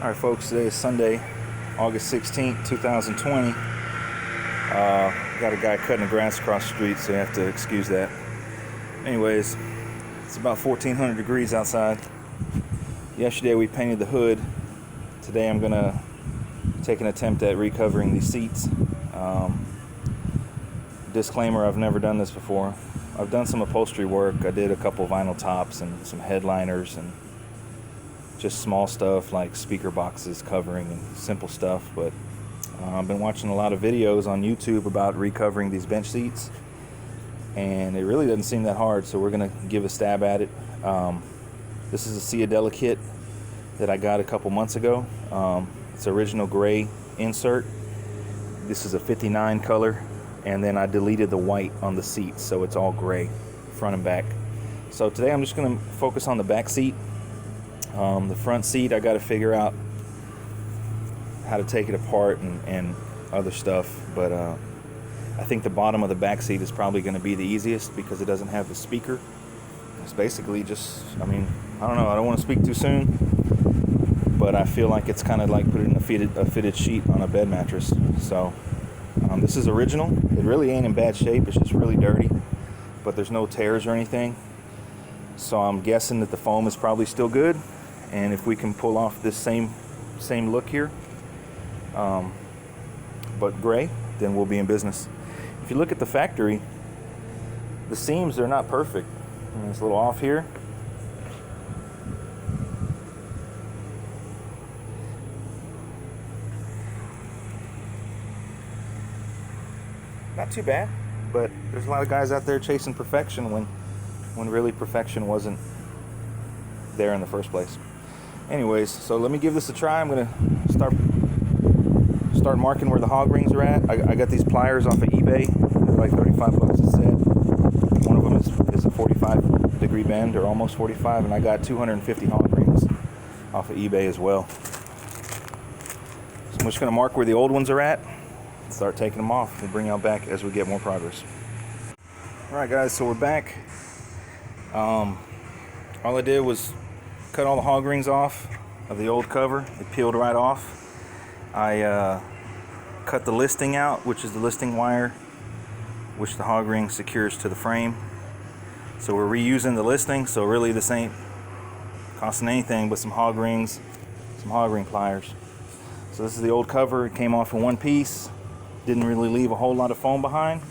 Alright folks, today is Sunday, August 16th, 2020. Got a guy cutting the grass across the street, so you have to excuse that. Anyways, it's about 1400 degrees outside. Yesterday we painted the hood. Today I'm gonna take an attempt at recovering these seats. Disclaimer, I've never done this before. I've done some upholstery work. I did a couple vinyl tops and some headliners and just small stuff like speaker boxes, covering, and simple stuff. But I've been watching a lot of videos on YouTube about recovering these bench seats, and it really doesn't seem that hard, so we're gonna give a stab at it. This is a Ciadella kit that I got a couple months ago. It's original gray insert. This is a 59 color, and then I deleted the white on the seat, so it's all gray front and back. So today I'm just gonna focus on the back seat. The front seat, I got to figure out how to take it apart and other stuff, but I think the bottom of the back seat is probably going to be the easiest because it doesn't have the speaker. It's basically just, I don't know, I don't want to speak too soon, but I feel like it's kind of like putting a fitted sheet on a bed mattress. So this is original. It really ain't in bad shape. It's just really dirty, but there's no tears or anything. So I'm guessing that the foam is probably still good, and if we can pull off this same look here, but gray, then we'll be in business. If you look at the factory, the seams are not perfect. It's a little off here. Not too bad, but there's a lot of guys out there chasing perfection when really perfection wasn't there in the first place. Anyways, so let me give this a try. I'm gonna start marking where the hog rings are at. I got these pliers off of eBay. They're like 35 bucks a set. One of them is a 45 degree bend, or almost 45, and I got 250 hog rings off of eBay as well. So I'm just gonna mark where the old ones are at and start taking them off. We'll bring y'all back as we get more progress. All right, guys, so we're back. All I did was cut all the hog rings off of the old cover. It peeled right off. I cut the listing out, which is the listing wire, which the hog ring secures to the frame. So we're reusing the listing, so really this ain't costing anything but some hog rings, some hog ring pliers. So this is the old cover. It came off in one piece. Didn't really leave a whole lot of foam behind.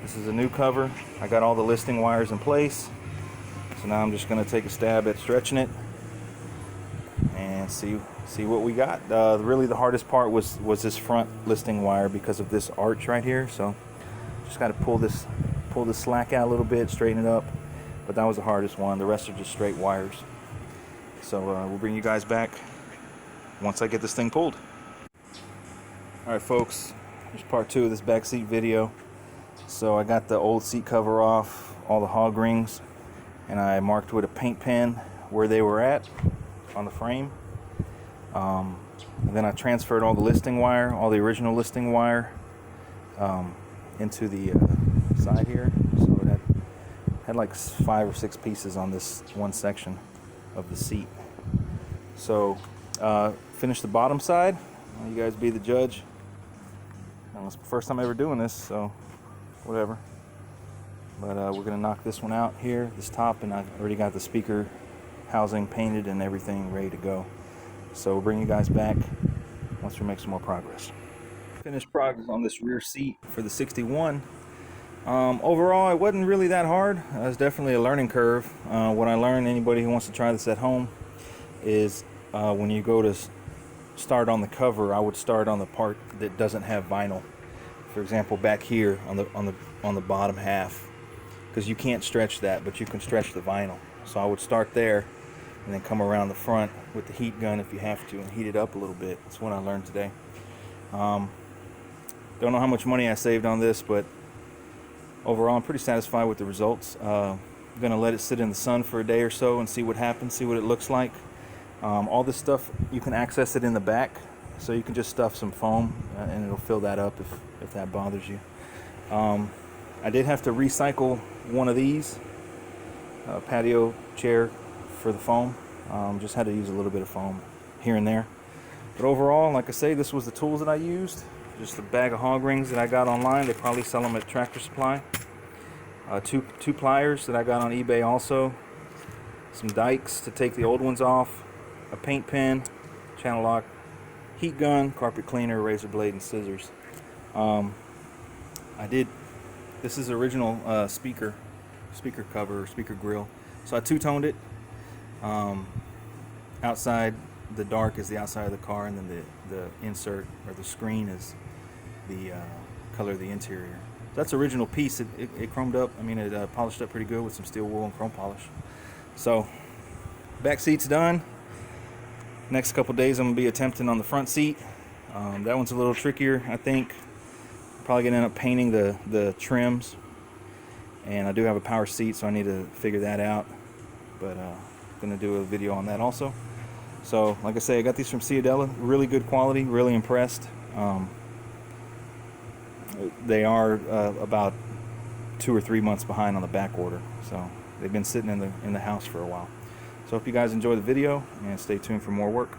This is a new cover. I got all the listing wires in place. So now I'm just going to take a stab at stretching it and see what we got. Really the hardest part was this front listing wire because of this arch right here. So just got to pull this slack out a little bit, straighten it up. But that was the hardest one. The rest are just straight wires. So we'll bring you guys back once I get this thing pulled. All right, folks, here's part 2 of this back seat video. So I got the old seat cover off, all the hog rings, and I marked with a paint pen where they were at on the frame. And then I transferred all the listing wire, all the original listing wire, into the side here. So it had like 5 or 6 pieces on this one section of the seat. So finished the bottom side. You guys be the judge. It's the first time ever doing this, so whatever. But we're gonna knock this one out here, this top, and I already got the speaker housing painted and everything ready to go. So we'll bring you guys back once we make some more progress. Finished progress on this rear seat for the 61. Overall, it wasn't really that hard. It was definitely a learning curve. What I learned, anybody who wants to try this at home, is when you go to start on the cover, I would start on the part that doesn't have vinyl. For example, back here on the bottom half, because you can't stretch that, but you can stretch the vinyl. So I would start there and then come around the front with the heat gun if you have to and heat it up a little bit. That's what I learned today. Don't know how much money I saved on this, but overall I'm pretty satisfied with the results. I'm gonna let it sit in the sun for a day or so and see what happens, see what it looks like. All this stuff, you can access it in the back, so you can just stuff some foam and it'll fill that up if that bothers you. I did have to recycle one of these patio chair for the foam. Just had to use a little bit of foam here and there. But overall, like I say, this was the tools that I used. Just a bag of hog rings that I got online. They probably sell them at Tractor Supply. Two pliers that I got on eBay also. Some dikes to take the old ones off. A paint pen, channel lock, heat gun, carpet cleaner, razor blade, and scissors. This is the original speaker cover, speaker grill. So I two-toned it. Outside, the dark is the outside of the car, and then the insert or the screen is the color of the interior. So that's the original piece. It chromed up. I mean, it polished up pretty good with some steel wool and chrome polish. So back seat's done. Next couple days I'm gonna be attempting on the front seat. That one's a little trickier, I think. Probably gonna end up painting the trims, and I do have a power seat, so I need to figure that out. But gonna do a video on that also. So like I say, I got these from Ciadella, really good quality, really impressed. They are about 2 or 3 months behind on the back order, so they've been sitting in the house for a while. So hope you guys enjoy the video and stay tuned for more work.